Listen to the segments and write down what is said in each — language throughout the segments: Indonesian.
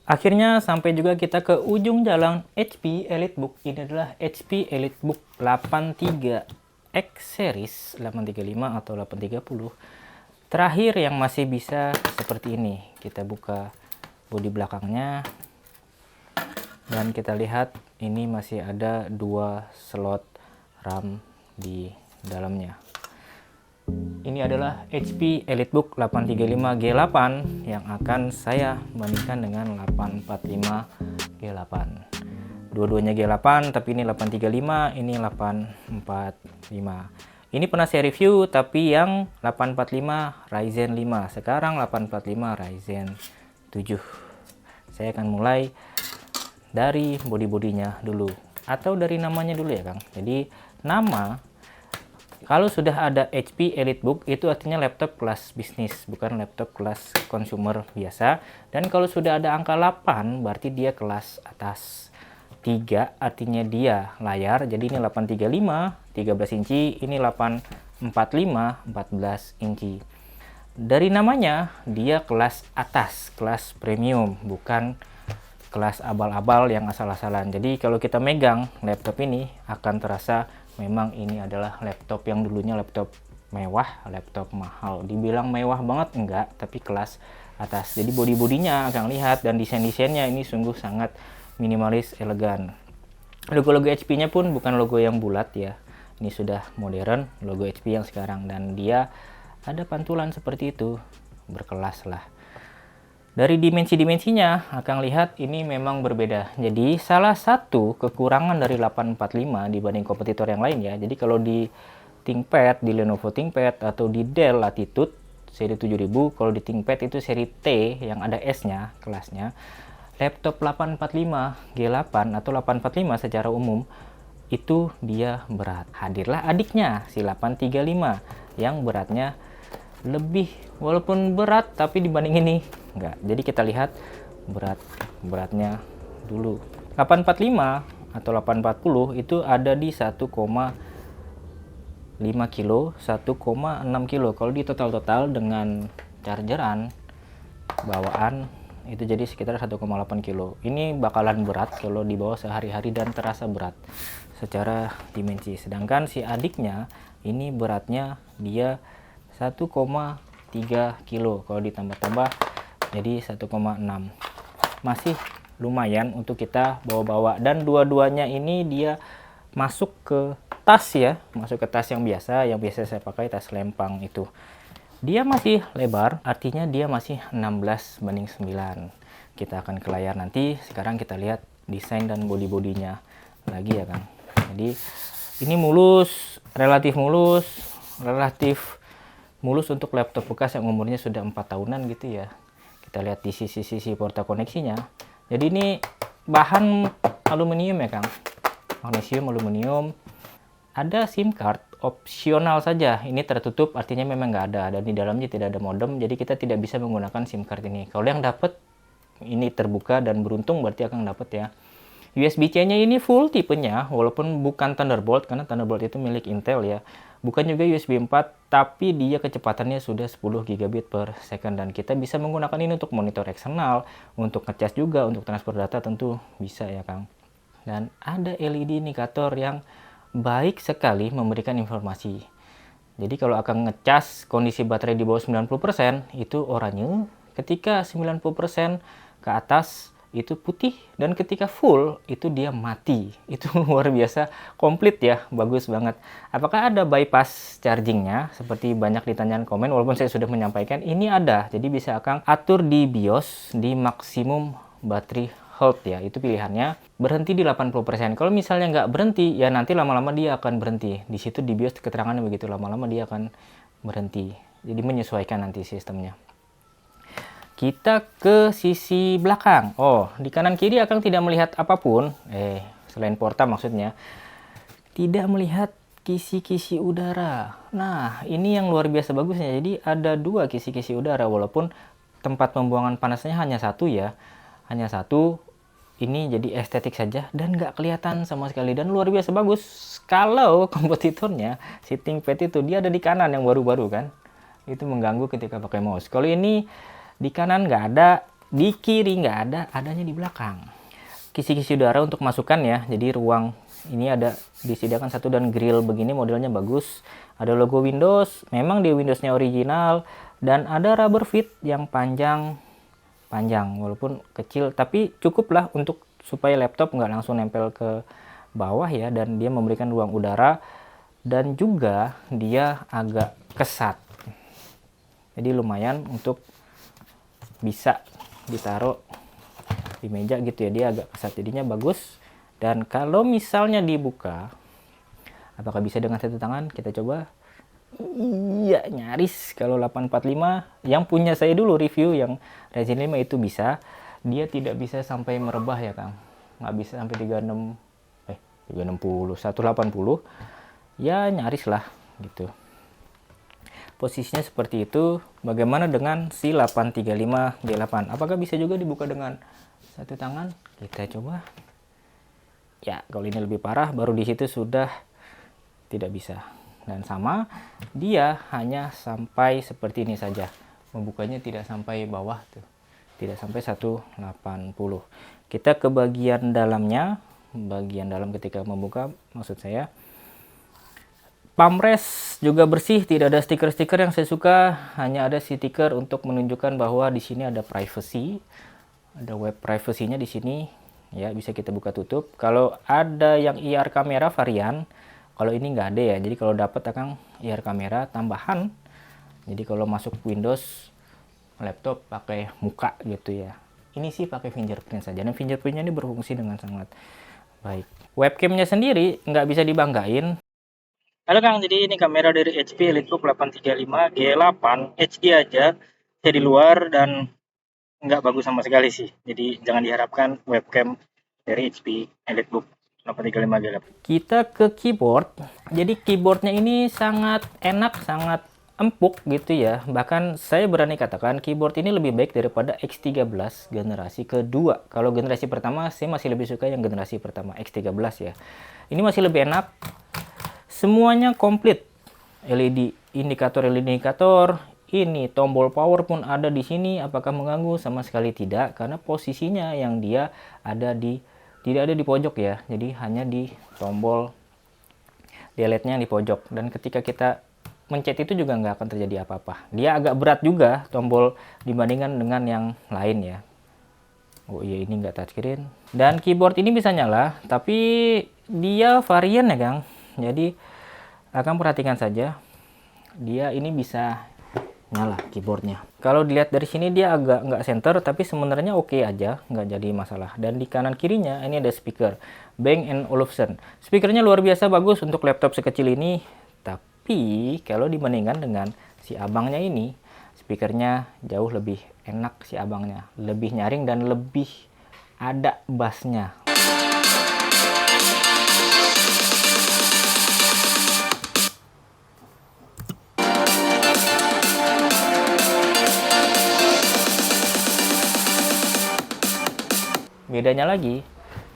Akhirnya sampai juga kita ke ujung jalan HP EliteBook. Ini adalah HP EliteBook 83X series 835 atau 830. Terakhir yang masih bisa seperti ini. Kita buka bodi belakangnya dan kita lihat ini masih ada 2 slot RAM di dalamnya. Ini adalah HP EliteBook 835 G8 yang akan saya bandingkan dengan 845 G8. Dua-duanya G8, tapi ini 835, ini 845. Ini pernah saya review, tapi yang 845 Ryzen 5. Sekarang 845 Ryzen 7. Saya akan mulai dari bodi-bodinya dulu, atau dari namanya dulu ya Kang. Jadi nama, kalau sudah ada HP EliteBook itu artinya laptop kelas bisnis, bukan laptop kelas consumer biasa. Dan kalau sudah ada angka 8 berarti dia kelas atas. 3 artinya dia layar, jadi ini 835 13 inci, ini 845 14 inci. Dari namanya dia kelas atas, kelas premium, bukan kelas abal-abal yang asal-asalan. Jadi kalau kita megang laptop ini akan terasa memang ini adalah laptop yang dulunya laptop mewah, laptop mahal. Dibilang mewah banget enggak, tapi kelas atas. Jadi bodi-bodinya akan lihat, dan desain-desainnya ini sungguh sangat minimalis, elegan. Logo-logo HP-nya pun bukan logo yang bulat ya. Ini sudah modern, logo HP yang sekarang, dan dia ada pantulan seperti itu, berkelas lah. Dari dimensi-dimensinya akan lihat ini memang berbeda. Jadi salah satu kekurangan dari 845 dibanding kompetitor yang lain ya. Jadi kalau di ThinkPad, di Lenovo ThinkPad atau di Dell Latitude seri 7000, kalau di ThinkPad itu seri T yang ada S-nya, kelasnya. Laptop 845 G8 atau 845 secara umum itu dia berat. Hadirlah adiknya si 835 yang beratnya lebih, walaupun berat tapi dibanding ini enggak. Jadi kita lihat beratnya dulu. 845 atau 840 itu ada di 1,5 kilo, 1,6 kilo. Kalau di total dengan chargeran bawaan itu jadi sekitar 1,8 kilo. Ini bakalan berat kalau dibawa sehari-hari dan terasa berat secara dimensi. Sedangkan si adiknya ini beratnya dia 1,3 kilo, kalau ditambah-tambah jadi 1,6. Masih lumayan untuk kita bawa-bawa, dan dua-duanya ini dia masuk ke tas ya, masuk ke tas yang biasa saya pakai, tas lempang itu. Dia masih lebar, artinya dia masih 16:9. Kita akan ke layar nanti. Sekarang kita lihat desain dan bodi-bodinya lagi ya Kang. Jadi ini mulus, relatif mulus untuk laptop bekas yang umurnya sudah 4 tahunan gitu ya. Kita lihat di sisi-sisi porta koneksinya. Jadi ini bahan aluminium ya Kang. Magnesium, aluminium. Ada SIM card opsional saja. Ini tertutup, artinya memang nggak ada. Dan di dalamnya tidak ada modem, jadi kita tidak bisa menggunakan SIM card ini. Kalau yang dapat ini terbuka dan beruntung berarti akan dapat ya. USB-C-nya ini full tipenya, walaupun bukan Thunderbolt, karena Thunderbolt itu milik Intel ya. Bukan juga USB 4, tapi dia kecepatannya sudah 10 gigabit per second, dan kita bisa menggunakan ini untuk monitor eksternal, untuk ngecas juga, untuk transfer data tentu bisa ya Kang. Dan ada LED indikator yang baik sekali memberikan informasi. Jadi kalau akan ngecas kondisi baterai di bawah 90%, itu oranye. Ketika 90% ke atas itu putih, dan ketika full itu dia mati. Itu luar biasa komplit ya, bagus banget. Apakah ada bypass chargingnya seperti banyak ditanyakan komen, walaupun saya sudah menyampaikan ini ada. Jadi bisa Kang atur di BIOS di maksimum battery health ya, itu pilihannya. Berhenti di 80%. Kalau misalnya nggak berhenti ya nanti lama-lama dia akan berhenti. Di situ di BIOS keterangannya begitu, lama-lama dia akan berhenti. Jadi menyesuaikan nanti sistemnya. Kita ke sisi belakang. Oh, di kanan kiri akan tidak melihat apapun. Selain porta maksudnya. Tidak melihat kisi-kisi udara. Nah, ini yang luar biasa bagusnya. Jadi ada 2 kisi-kisi udara, walaupun tempat pembuangan panasnya hanya satu ya. Hanya satu. Ini jadi estetik saja dan nggak kelihatan sama sekali, dan luar biasa bagus. Kalau kompetitornya, si ThinkPad itu dia ada di kanan yang baru-baru kan. Itu mengganggu ketika pakai mouse. Kalau ini di kanan nggak ada, Di kiri nggak ada, adanya di belakang. Kisi-kisi udara untuk masukan ya, jadi ruang ini ada disediakan satu dan grill begini, modelnya bagus. Ada logo Windows, memang di Windowsnya original, dan ada rubber feet yang panjang walaupun kecil, tapi cukup lah untuk supaya laptop nggak langsung nempel ke bawah ya, dan dia memberikan ruang udara, dan juga dia agak kesat, jadi lumayan untuk bisa ditaruh di meja gitu ya, dia agak kesat, jadinya bagus. Dan kalau misalnya dibuka, apakah bisa dengan satu tangan? Kita coba. Iya, nyaris. Kalau 845 yang punya saya dulu review yang Ryzen 5 itu bisa, dia tidak bisa sampai merebah ya Kang, nggak bisa sampai 360 180 ya, nyaris lah gitu. Posisinya seperti itu. Bagaimana dengan si 835 G8? Apakah bisa juga dibuka dengan satu tangan? Kita coba. Ya, kalau ini lebih parah, baru di situ sudah tidak bisa. Dan sama, dia hanya sampai seperti ini saja. Membukanya tidak sampai bawah tuh. Tidak sampai 180. Kita ke bagian dalamnya. Bagian dalam ketika membuka, maksud saya. Pamres juga bersih, tidak ada stiker-stiker yang saya suka, hanya ada stiker untuk menunjukkan bahwa di sini ada privacy, ada web privacy-nya di sini, ya bisa kita buka tutup. Kalau ada yang IR kamera varian, kalau ini nggak ada ya, jadi kalau dapat akan IR kamera tambahan, jadi kalau masuk Windows laptop pakai muka gitu ya. Ini sih pakai fingerprint saja, dan fingerprintnya ini berfungsi dengan sangat baik. Webcamnya sendiri nggak bisa dibanggain. Halo Kang, jadi ini kamera dari HP EliteBook 835 G8 HD aja, saya di luar dan nggak bagus sama sekali sih. Jadi jangan diharapkan webcam dari HP EliteBook 835 G8. Kita ke keyboard. Jadi keyboardnya ini sangat enak, sangat empuk gitu ya. Bahkan saya berani katakan keyboard ini lebih baik daripada X13 generasi kedua. Kalau generasi pertama saya masih lebih suka yang generasi pertama X13 ya. Ini masih lebih enak. Semuanya komplit, LED indikator, ini tombol power pun ada di sini. Apakah mengganggu? Sama sekali tidak, karena posisinya yang dia ada tidak ada di pojok ya, jadi hanya di tombol delete-nya di pojok. Dan ketika kita mencet itu juga nggak akan terjadi apa-apa. Dia agak berat juga tombol dibandingkan dengan yang lain ya. Oh iya, ini nggak touchscreen. Dan keyboard ini bisa nyala, tapi dia varian ya Kang. Jadi akan perhatikan saja, dia ini bisa nyala keyboardnya. Kalau dilihat dari sini dia agak nggak center, tapi sebenarnya oke aja, nggak jadi masalah. Dan di kanan kirinya ini ada speaker Bang & Olufsen. Speakernya luar biasa bagus untuk laptop sekecil ini. Tapi kalau dibandingkan dengan si abangnya ini, speakernya jauh lebih enak si abangnya, lebih nyaring dan lebih ada bassnya. Bedanya lagi,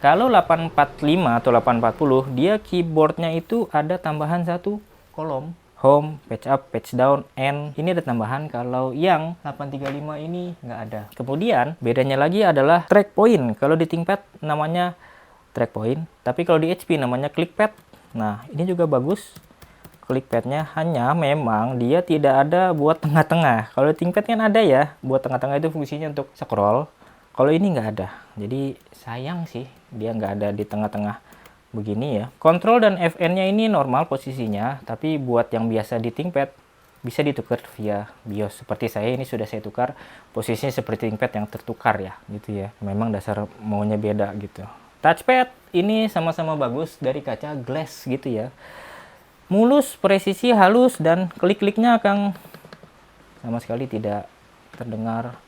kalau 845 atau 840, dia keyboardnya itu ada tambahan satu kolom. Home, page up, page down, end. Ini ada tambahan, kalau yang 835 ini nggak ada. Kemudian, bedanya lagi adalah track point. Kalau di ThinkPad namanya track point, tapi kalau di HP namanya clickpad. Nah, ini juga bagus. Clickpadnya, hanya memang dia tidak ada buat tengah-tengah. Kalau ThinkPad kan ada ya, buat tengah-tengah itu fungsinya untuk scroll. Kalau ini nggak ada, jadi sayang sih dia nggak ada di tengah-tengah begini ya. Kontrol dan FN-nya ini normal posisinya, tapi buat yang biasa di ThinkPad bisa ditukar via BIOS. Seperti saya ini sudah saya tukar, posisinya seperti ThinkPad yang tertukar ya, gitu ya. Memang dasar maunya beda gitu. Touchpad ini sama-sama bagus dari kaca glass gitu ya. Mulus, presisi, halus, dan klik-kliknya Kang sama sekali tidak terdengar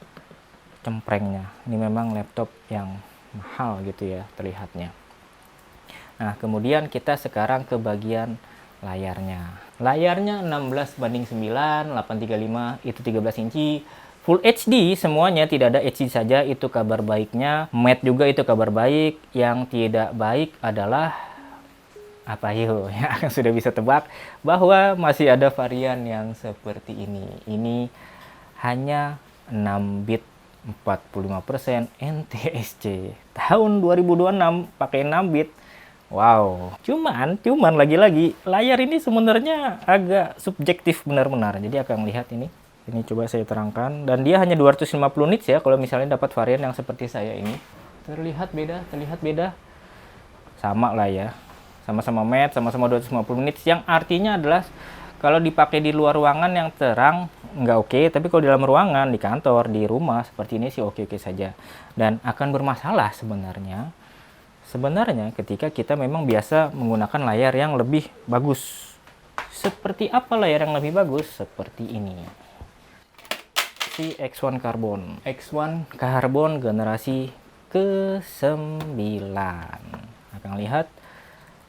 cemprengnya. Ini memang laptop yang mahal gitu ya terlihatnya. Nah, kemudian kita sekarang ke bagian layarnya. Layarnya 16:9, 835 itu 13 inci. Full HD semuanya, tidak ada HD saja, itu kabar baiknya. Matte juga itu kabar baik. Yang tidak baik adalah apa yuk? Ya, sudah bisa tebak bahwa masih ada varian yang seperti ini. Ini hanya 6 bit 45% NTSC. Tahun 2026 pakai 6 bit. Wow. Cuman lagi-lagi layar ini sebenarnya agak subjektif benar-benar. Jadi akan lihat ini. Ini coba saya terangkan, dan dia hanya 250 nits ya kalau misalnya dapat varian yang seperti saya ini. Terlihat beda. Sama lah ya. Sama-sama matte, sama-sama 250 nits, yang artinya adalah kalau dipakai di luar ruangan yang terang nggak oke, tapi kalau di dalam ruangan, di kantor, di rumah seperti ini sih oke-oke saja. Dan akan bermasalah sebenarnya ketika kita memang biasa menggunakan layar yang lebih bagus. Seperti apa layar yang lebih bagus? Seperti ini. Si X1 Carbon. X1 Carbon generasi ke-9. Akan lihat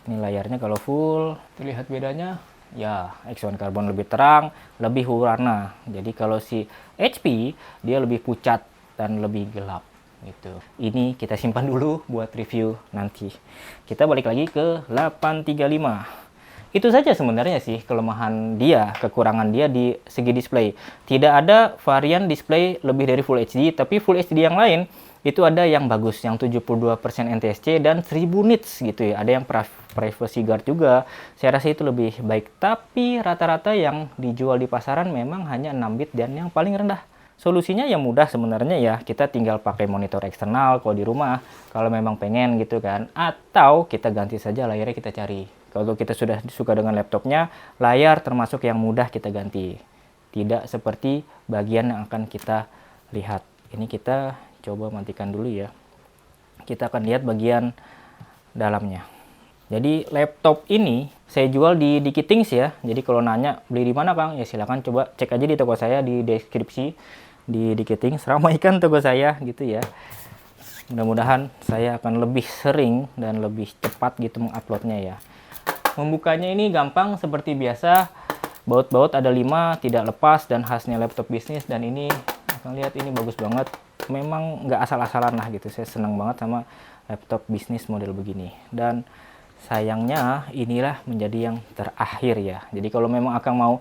ini layarnya kalau full, terlihat bedanya. Ya, X1 Carbon lebih terang, lebih warna. Jadi kalau si HP dia lebih pucat dan lebih gelap gitu. Ini kita simpan dulu buat review nanti. Kita balik lagi ke 835. Itu saja sebenarnya sih kelemahan dia, kekurangan dia di segi display. Tidak ada varian display lebih dari Full HD, tapi Full HD yang lain itu ada yang bagus, yang 72% NTSC dan 1000 nits gitu ya. Ada yang privacy guard juga. Saya rasa itu lebih baik, tapi rata-rata yang dijual di pasaran memang hanya 6 bit dan yang paling rendah. Solusinya yang mudah sebenarnya ya, kita tinggal pakai monitor eksternal kalau di rumah, kalau memang pengen gitu kan. Atau kita ganti saja layarnya, kita cari. Kalau kita sudah suka dengan laptopnya, layar termasuk yang mudah kita ganti. Tidak seperti bagian yang akan kita lihat. Ini kita coba matikan dulu ya. Kita akan lihat bagian dalamnya. Jadi laptop ini saya jual di Dikitings ya. Jadi kalau nanya beli di mana Kang, ya silakan coba cek aja di toko saya, di deskripsi di Dikitings. Ramaikan toko saya gitu ya. Mudah-mudahan saya akan lebih sering dan lebih cepat gitu menguploadnya ya. Membukanya ini gampang seperti biasa. Baut-baut ada 5, tidak lepas, dan khasnya laptop bisnis. Dan ini akan lihat ini bagus banget. Memang nggak asal-asalan lah gitu. Saya senang banget sama laptop bisnis model begini. Dan sayangnya inilah menjadi yang terakhir ya. Jadi kalau memang akan mau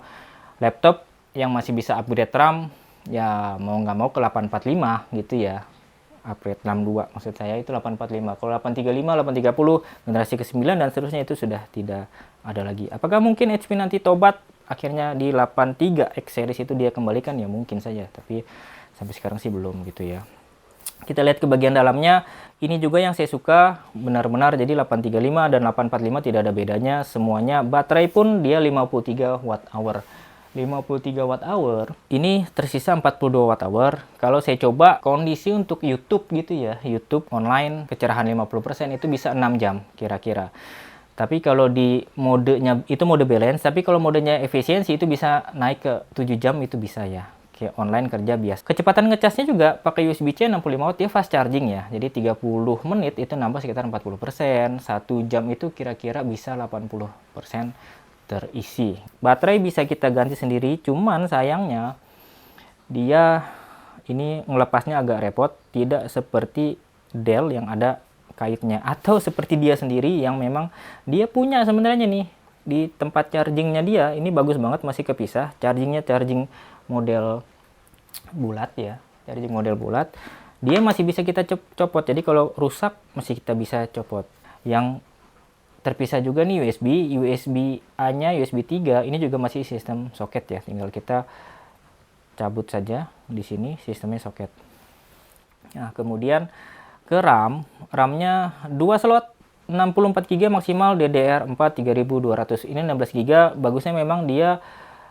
laptop yang masih bisa upgrade RAM, ya mau nggak mau ke 845 gitu ya. Upgrade 62 maksud saya itu 845. Kalau 835, 830 generasi ke-9 dan seterusnya itu sudah tidak ada lagi. Apakah mungkin HP nanti tobat akhirnya di 83 X series itu dia kembalikan? Ya mungkin saja, tapi sampai sekarang sih belum gitu ya. Kita lihat ke bagian dalamnya. Ini juga yang saya suka benar-benar, jadi 835 dan 845 tidak ada bedanya semuanya. Baterai pun dia 53 watt hour. 53 watt hour, ini tersisa 42 watt hour. Kalau saya coba kondisi untuk YouTube gitu ya, YouTube online kecerahan 50% itu bisa 6 jam kira-kira. Tapi kalau di modenya, itu mode balance, tapi kalau modenya efisiensi itu bisa naik ke 7 jam itu bisa ya. Kayak online kerja biasa. Kecepatan ngecasnya juga pakai USB-C 65 watt, dia fast charging ya. Jadi 30 menit itu nambah sekitar 40%, 1 jam itu kira-kira bisa 80% terisi. Baterai bisa kita ganti sendiri, cuman sayangnya dia ini ngelepasnya agak repot, tidak seperti Dell yang ada kaitnya, atau seperti dia sendiri yang memang dia punya sebenarnya nih di tempat chargingnya. Dia ini bagus banget, masih kepisah chargingnya, charging model bulat ya, charging model bulat. Dia masih bisa kita copot, jadi kalau rusak masih kita bisa copot. Yang terpisah juga nih USB-A-nya USB 3, ini juga masih sistem soket ya, tinggal kita cabut saja di sini sistemnya soket. Nah, kemudian ke RAM-nya 2 slot 64 GB maksimal DDR4 3200. Ini 16 GB, bagusnya memang dia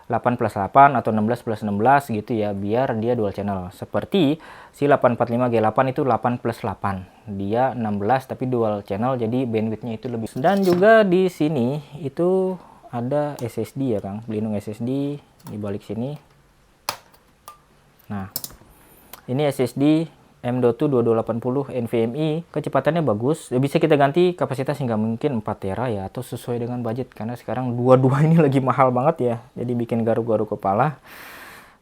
8+8 atau 16+16 gitu ya, biar dia dual channel. Seperti si 845G8 itu 8+8. Dia 16 tapi dual channel, jadi bandwidthnya itu lebih. Dan juga di sini itu ada SSD ya Kang, pelindung SSD di balik sini. Nah, ini SSD M.2 2280 NVMe, kecepatannya bagus. Bisa kita ganti kapasitas hingga mungkin 4 tera ya, atau sesuai dengan budget, karena sekarang dua-dua ini lagi mahal banget ya, jadi bikin garuk-garuk kepala.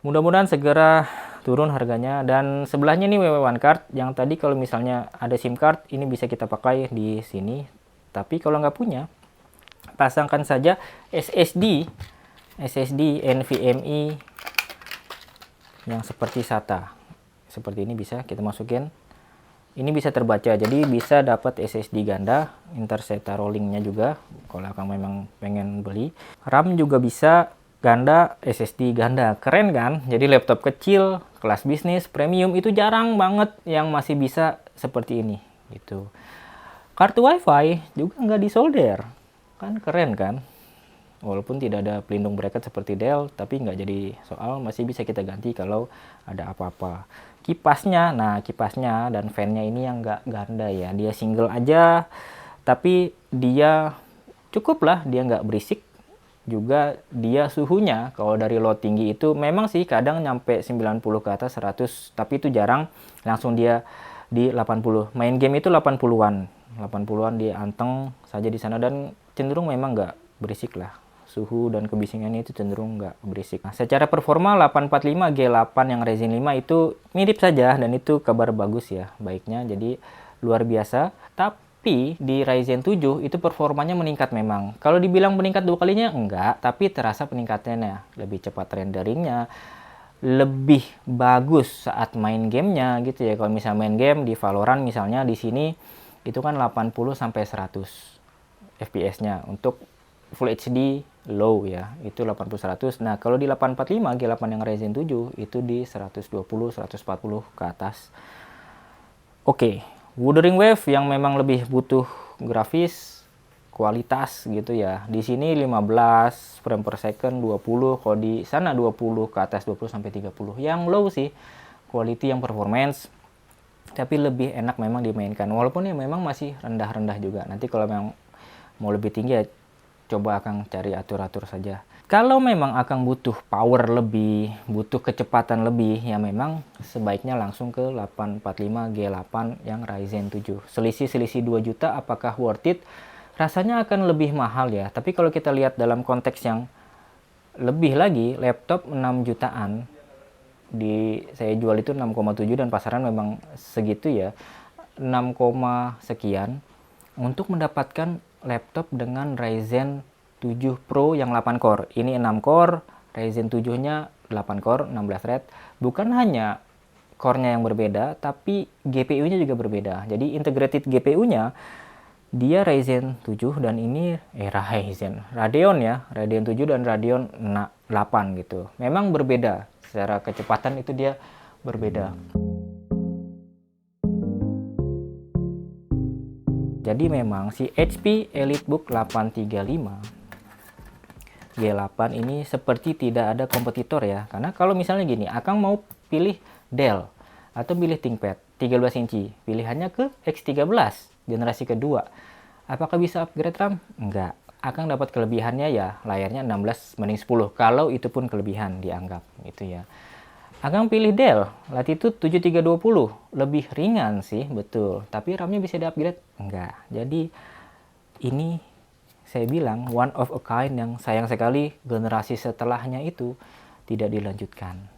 Mudah-mudahan segera turun harganya. Dan sebelahnya nih WW1 card, yang tadi kalau misalnya ada SIM card ini bisa kita pakai di sini. Tapi kalau nggak punya, pasangkan saja SSD NVMe yang seperti SATA. seperti ini bisa kita masukin. Ini bisa terbaca, jadi bisa dapat SSD ganda, Interseta rollingnya juga kalau Akang memang pengen beli. RAM juga bisa ganda, SSD ganda, keren kan? Jadi laptop kecil, kelas bisnis, premium itu jarang banget yang masih bisa seperti ini gitu. Kartu WiFi juga nggak disolder, kan keren kan? Walaupun tidak ada pelindung bracket seperti Dell, tapi nggak jadi soal, masih bisa kita ganti kalau ada apa-apa. Kipasnya, nah kipasnya dan fan-nya ini yang nggak ganda ya, dia single aja, tapi dia cukup lah, dia nggak berisik. Juga dia suhunya, kalau dari load tinggi itu memang sih kadang nyampe 90 ke atas 100, tapi itu jarang, langsung dia di 80. Main game itu 80-an, 80-an dia anteng saja di sana dan cenderung memang nggak berisik lah. Suhu dan kebisingannya itu cenderung nggak berisik. Nah, secara performa 845 G8 yang Ryzen 5 itu mirip saja dan itu kabar bagus ya baiknya, jadi luar biasa. Tapi di Ryzen 7 itu performanya meningkat memang. Kalau dibilang meningkat 2 kalinya enggak, tapi terasa peningkatannya. Lebih cepat renderingnya, lebih bagus saat main gamenya gitu ya. Kalau misalnya main game di Valorant misalnya di sini itu kan 80 sampai 100 FPS-nya untuk Full HD low ya, itu 80-100. Nah, kalau di 845 G8 yang Ryzen 7 itu di 120 140 ke atas. Oke, Wuthering Wave yang memang lebih butuh grafis kualitas gitu ya. Di sini 15 frame per second 20, kalau di sana 20 ke atas, 20 sampai 30. Yang low sih quality yang performance, tapi lebih enak memang dimainkan. Walaupun ya memang masih rendah-rendah juga. Nanti kalau memang mau lebih tinggi ya coba Akang cari atur-atur saja. Kalau memang Akang butuh power lebih, butuh kecepatan lebih, ya memang sebaiknya langsung ke 845 G8 yang Ryzen 7. Selisih 2 juta apakah worth it? Rasanya akan lebih mahal ya. Tapi kalau kita lihat dalam konteks yang lebih lagi, laptop 6 jutaan saya jual itu 6,7 dan pasaran memang segitu ya. 6, sekian untuk mendapatkan laptop dengan Ryzen 7 Pro yang 8 core. Ini 6 core, Ryzen 7-nya 8 core, 16 thread. Bukan hanya core-nya yang berbeda, tapi GPU-nya juga berbeda. Jadi integrated GPU-nya dia Ryzen 7 dan ini Radeon ya, Radeon 7 dan Radeon 8 gitu. Memang berbeda, secara kecepatan itu dia berbeda. Jadi memang si HP EliteBook 835 G8 ini seperti tidak ada kompetitor ya. Karena kalau misalnya gini, Akang mau pilih Dell atau pilih ThinkPad 13 inci, pilihannya ke X13 generasi kedua. Apakah bisa upgrade RAM? Enggak. Akang dapat kelebihannya ya layarnya 16:10 kalau itu pun kelebihan dianggap gitu ya. Akang pilih Dell Latitude 7320, lebih ringan sih, betul. Tapi RAM-nya bisa di-upgrade? Enggak. Jadi ini saya bilang one of a kind yang sayang sekali generasi setelahnya itu tidak dilanjutkan.